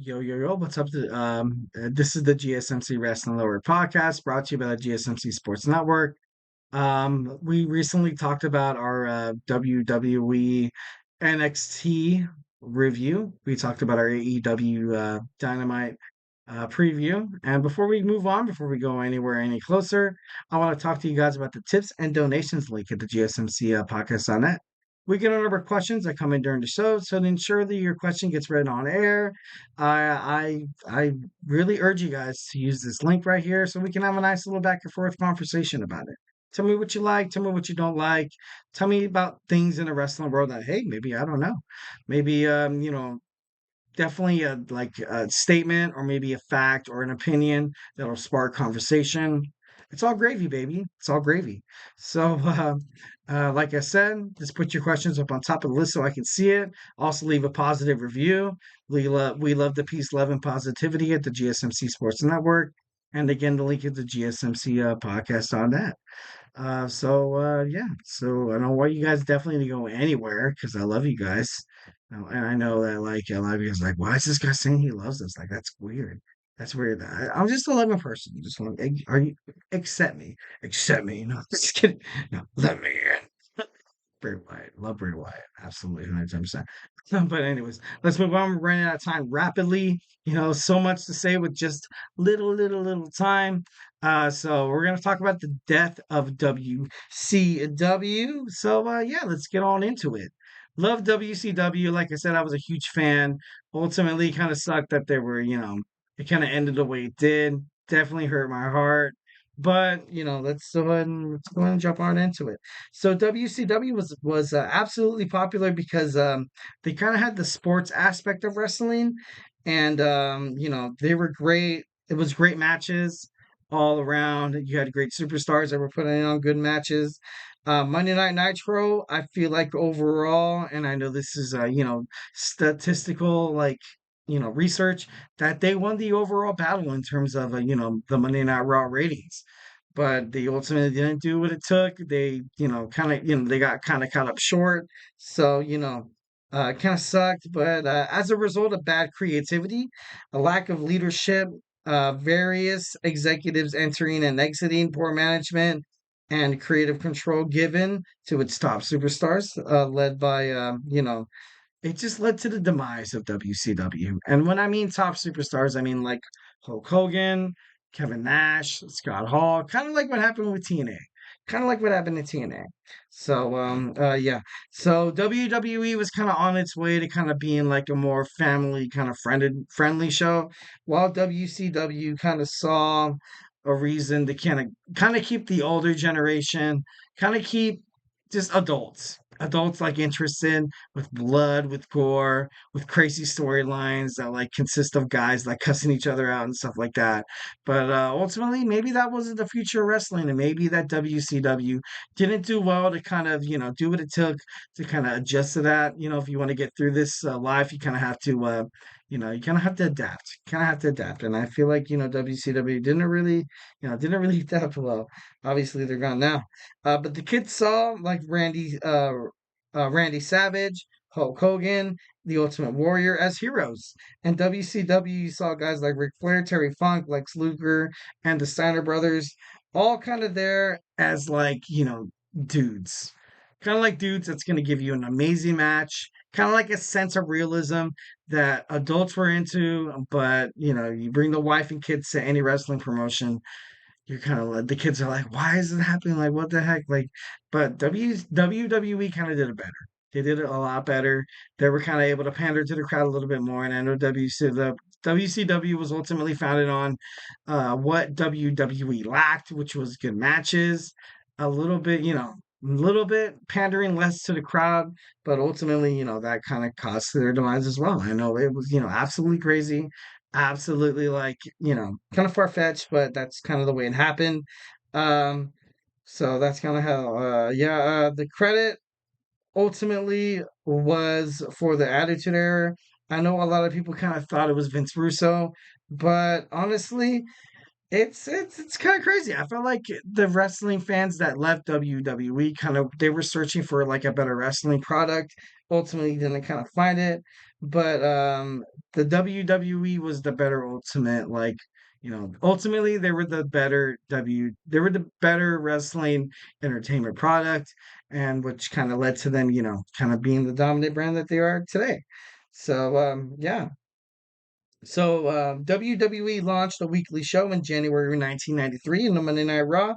Yo, yo, yo, what's up? This is the GSMC Wrestling Laureate Podcast brought to you by the GSMC Sports Network. We recently talked about our WWE NXT review. We talked about our AEW Dynamite preview. And before we move on, before we go anywhere any closer, I want to talk to you guys about the tips and donations link at the GSMC podcast.net. We get a number of questions that come in during the show, so to ensure that your question gets read on air, I really urge you guys to use this link right here so we can have a nice little back and forth conversation about it. Tell me what you like, tell me what you don't like, tell me about things in the wrestling world that hey, maybe I don't know, maybe definitely a statement or maybe a fact or an opinion that'll spark conversation. It's all gravy, baby. It's all gravy. So, like I said, just put your questions up on top of the list so I can see it. Also, leave a positive review. We love the peace, love, and positivity at the GSMC Sports Network. And again, the link is the GSMC podcast on that. Yeah. So I don't want you guys definitely to go anywhere because I love you guys. And I know that like a lot of you guys are like, why is this guy saying he loves us? Like that's weird. That's weird. I'm just a loving person. Are you accept me? Accept me. No, just kidding. No, let me in. Bray Wyatt. Love Bray Wyatt. Absolutely, 110%. But anyways, let's move on. We're running out of time rapidly. So much to say with just little time. So we're gonna talk about the death of WCW. Yeah, let's get on into it. Love WCW. Like I said, I was a huge fan. Ultimately, kind of sucked that they were, it kind of ended the way it did. Definitely hurt my heart. But let's go ahead and jump on into it. So WCW was absolutely popular because they kind of had the sports aspect of wrestling, and they were great. It was great matches all around. You had great superstars that were putting on good matches. Monday Night Nitro, I feel like overall, and I know this is statistical research that they won the overall battle in terms of the Monday Night Raw ratings, but they ultimately didn't do what it took. They, they got kind of caught up short. So, it kind of sucked. But as a result of bad creativity, a lack of leadership, various executives entering and exiting, poor management, and creative control given to its top superstars, led by, it just led to the demise of WCW. And when I mean top superstars, I mean like Hulk Hogan, Kevin Nash, Scott Hall, kind of like what happened with TNA. Kind of like what happened in TNA. Yeah. So WWE was kind of on its way to kind of being like a more family kind of friendly show, while WCW kind of saw a reason to kind of keep the older generation, kind of keep just adults like interested with blood, with gore, with crazy storylines that like consist of guys like cussing each other out and stuff like that. But ultimately, maybe that wasn't the future of wrestling, and maybe that WCW didn't do well to kind of do what it took to kind of adjust to that. If you want to get through this life, you kind of have to. You kind of have to adapt. Kind of have to adapt, and I feel like WCW didn't really adapt well. Obviously, they're gone now. But the kids saw like Randy Savage, Hulk Hogan, The Ultimate Warrior as heroes. And WCW saw guys like Ric Flair, Terry Funk, Lex Luger, and the Steiner brothers all kind of there as like, dudes. Kind of like dudes that's going to give you an amazing match, kind of like a sense of realism that adults were into, but you bring the wife and kids to any wrestling promotion, you're kind of like the kids are like, why is it happening? Like, what the heck? Like, but WWE kind of did it better. They did it a lot better. They were kind of able to pander to the crowd a little bit more. And I know WCW was ultimately founded on what WWE lacked, which was good matches, a little bit, a little bit pandering less to the crowd, but ultimately, that kind of caused their demise as well. I know it was, absolutely crazy, absolutely like kind of far-fetched, but that's kind of the way it happened. Um so that's kind of how the credit ultimately was for the Attitude Era. I know a lot of people kind of thought it was Vince Russo, but honestly, It's kind of crazy. I felt like the wrestling fans that left WWE kind of they were searching for like a better wrestling product. Ultimately, didn't kind of find it, but the WWE was the better ultimate. Like ultimately they were the better they were the better wrestling entertainment product, and which kind of led to them kind of being the dominant brand that they are today. So yeah. So WWE launched a weekly show in January 1993 in the Monday Night Raw,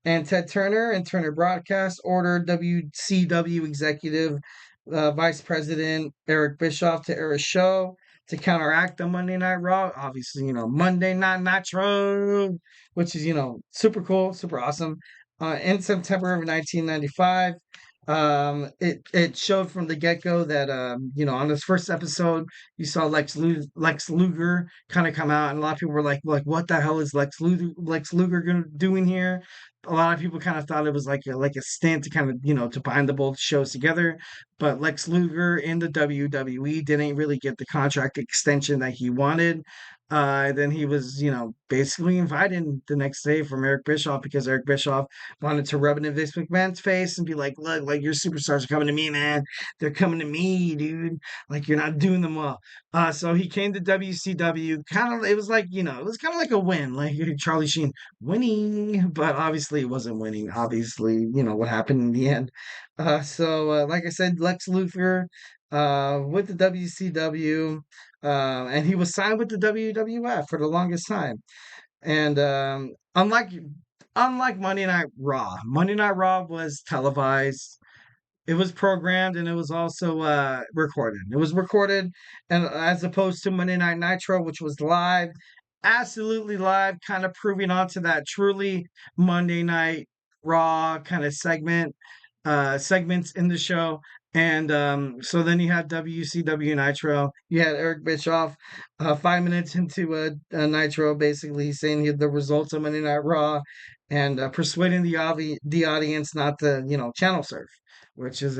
and Ted Turner and Turner Broadcast ordered WCW executive Vice President Eric Bischoff to air a show to counteract the Monday Night Raw. Obviously, Monday Night Nitro, which is super cool, super awesome. In September of 1995. It showed from the get go that on this first episode you saw Lex Luger kind of come out, and a lot of people were like what the hell is Lex Luger doing here? A lot of people kind of thought it was like a stint to kind of to bind the both shows together, but Lex Luger in the WWE didn't really get the contract extension that he wanted. Then he was basically invited the next day from Eric Bischoff because Eric Bischoff wanted to rub it in Vince McMahon's face and be like, look, like your superstars are coming to me, man. They're coming to me, dude. Like you're not doing them well. So he came to WCW. Kind of, it was like it was kind of like a win, like Charlie Sheen winning, but obviously it wasn't winning. Obviously, what happened in the end. Like I said, Lex Luthor with the WCW, and he was signed with the WWF for the longest time. And unlike Monday Night Raw was televised, it was programmed, and it was also recorded. It was recorded, and as opposed to Monday Night Nitro, which was live, absolutely live, kind of proving onto that truly Monday Night Raw kind of segments in the show. And so then you had WCW Nitro. You had Eric Bischoff 5 minutes into a Nitro, basically saying the results of Monday Night Raw and persuading the audience not to channel surf, which is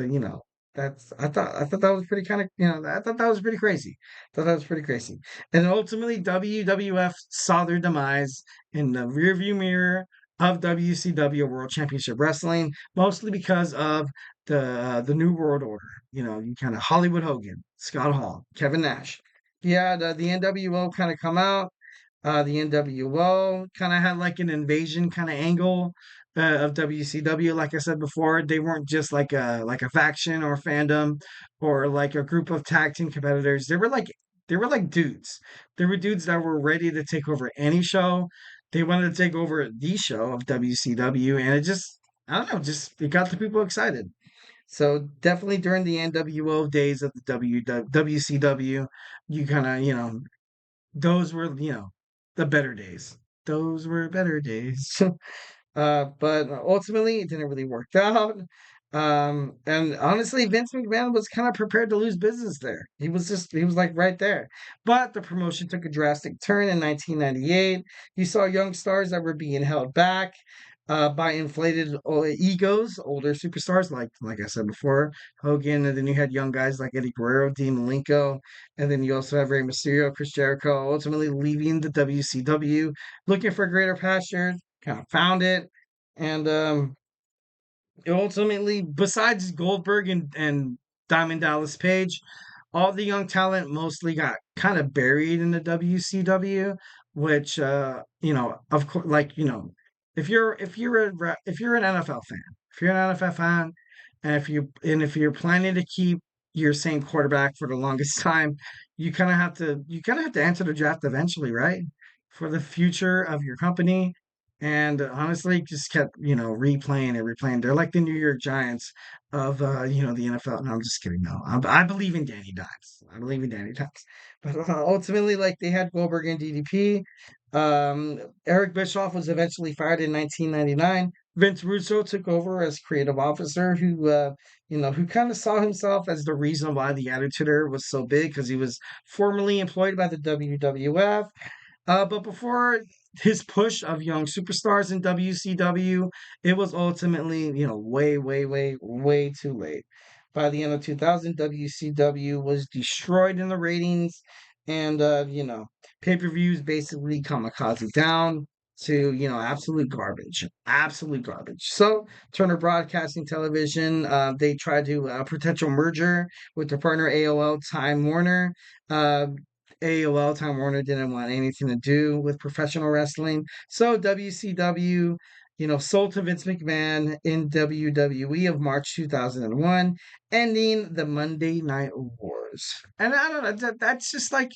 that's I thought that was pretty kind of I thought that was pretty crazy. I thought that was pretty crazy. And ultimately WWF saw their demise in the rearview mirror of WCW World Championship Wrestling, mostly because of the New World Order. You kind of Hollywood Hogan, Scott Hall, Kevin Nash. Yeah, the NWO kind of come out. The NWO kind of had like an invasion kind of angle of WCW. Like I said before, they weren't just like a faction or fandom or like a group of tag team competitors. They were like dudes. They were dudes that were ready to take over any show. They wanted to take over the show of WCW, and it just I don't know, just it got the people excited. So definitely during the NWO days of the WCW, you kind of those were, the better days. Those were better days. But ultimately, it didn't really work out. And honestly, Vince McMahon was kind of prepared to lose business there. He was like right there. But the promotion took a drastic turn in 1998. You saw young stars that were being held back by inflated egos, older superstars like I said before, Hogan, and then you had young guys like Eddie Guerrero, Dean Malenko, and then you also have Rey Mysterio, Chris Jericho, ultimately leaving the WCW, looking for greater pastures, kind of found it, and ultimately, besides Goldberg and Diamond Dallas Page, all the young talent mostly got kind of buried in the WCW, which of course, like if you're an NFL fan, if you're an NFL fan, and if you're planning to keep your same quarterback for the longest time, you kind of have to enter the draft eventually, right? For the future of your company. And honestly, just kept replaying and replaying. They're like the New York Giants of the NFL. No, I'm just kidding. No, I believe in Danny Dimes. I believe in Danny Dimes. But ultimately, like they had Goldberg and DDP. Eric Bischoff was eventually fired in 1999. Vince Russo took over as creative officer, who kind of saw himself as the reason why the Attitude Era was so big because he was formerly employed by the WWF. But before his push of young superstars in WCW, it was ultimately, way, way, way, way too late. By the end of 2000, WCW was destroyed in the ratings, and pay-per-views basically kamikaze down. to, absolute garbage, absolute garbage. So Turner Broadcasting Television, they tried to potential merger with their partner AOL Time Warner. Uh, AOL Time Warner didn't want anything to do with professional wrestling, so WCW, sold to Vince McMahon in WWE of March 2001, ending the Monday Night Wars. And I don't know, that's just like,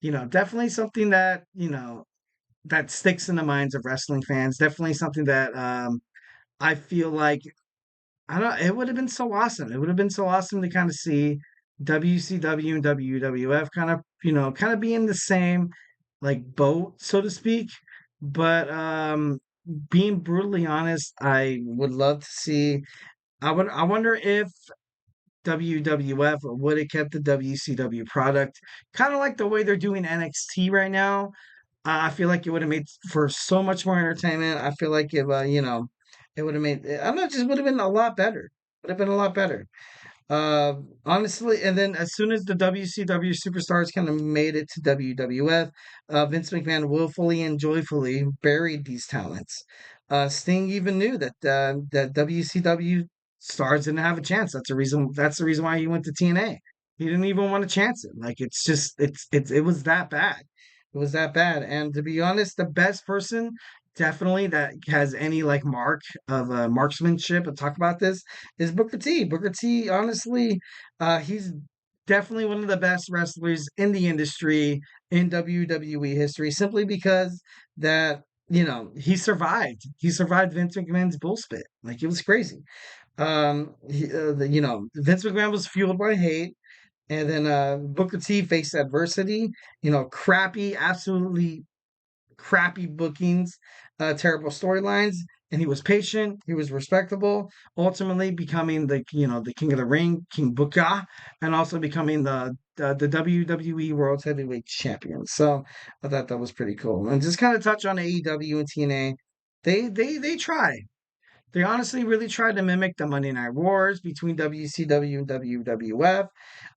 definitely something that, that sticks in the minds of wrestling fans. Definitely something that I feel like I don't. It would have been so awesome. It would have been so awesome to kind of see WCW and WWF kind of be in the same like boat, so to speak. But being brutally honest, I would love to see. I wonder if WWF would have kept the WCW product, kind of like the way they're doing NXT right now. I feel like it would have made for so much more entertainment. I feel like if it would have made. I don't know, it just would have been a lot better. Would have been a lot better. Uh, Honestly, and then as soon as the WCW superstars kind of made it to WWF, Vince McMahon willfully and joyfully buried these talents. Sting even knew that WCW stars didn't have a chance. That's the reason. That's the reason why he went to TNA. He didn't even want to chance it. Like it's just it was that bad. It was that bad. And to be honest, the best person definitely that has any like mark of marksmanship and talk about this is Booker T. Booker T, honestly, he's definitely one of the best wrestlers in the industry in WWE history, simply because that he survived. He survived Vince McMahon's bullspit. Like it was crazy. Vince McMahon was fueled by hate. And then Booker T faced adversity, crappy, absolutely crappy bookings, terrible storylines, and he was patient. He was respectable. Ultimately, becoming the king of the ring, King Booker, and also becoming the WWE World Heavyweight Champion. So I thought that was pretty cool. And just kind of touch on AEW and TNA. They try. They honestly really tried to mimic the Monday Night Wars between WCW and WWF.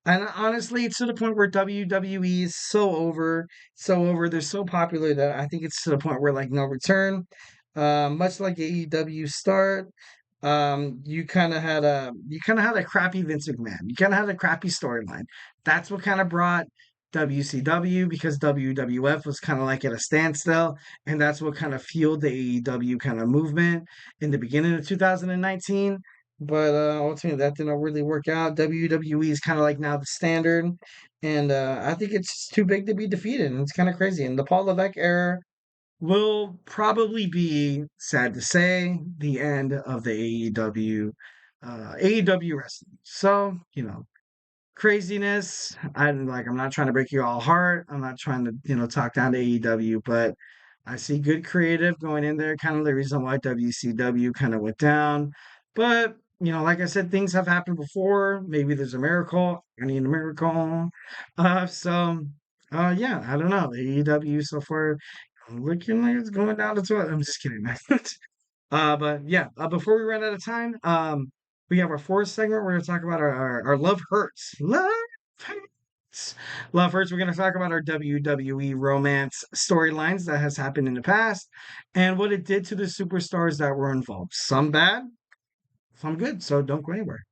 And honestly, it's to the point where WWE is so over. They're so popular that I think it's to the point where like no return. Much like AEW start, you kind of had a crappy Vince McMahon. You kind of had a crappy storyline. That's what kind of brought WCW because WWF was kind of like at a standstill, and that's what kind of fueled the AEW kind of movement in the beginning of 2019. But ultimately, that didn't really work out. WWE is kind of like now the standard, and I think it's too big to be defeated. And it's kind of crazy. And the Paul Levesque era will probably be, sad to say, the end of the AEW wrestling. So, craziness. I'm not trying to break your all heart. I'm not trying to, talk down to AEW, but I see good creative going in there, kind of the reason why WCW kind of went down. But, like I said, things have happened before. Maybe there's a miracle. I need a miracle. Yeah, I don't know. AEW so far looking like it's going down the toilet. I'm just kidding. But yeah, before we run out of time, we have our fourth segment. We're going to talk about our love hurts. Hurts. Love hurts. We're going to talk about our WWE romance storylines that has happened in the past and what it did to the superstars that were involved. Some bad, some good. So don't go anywhere.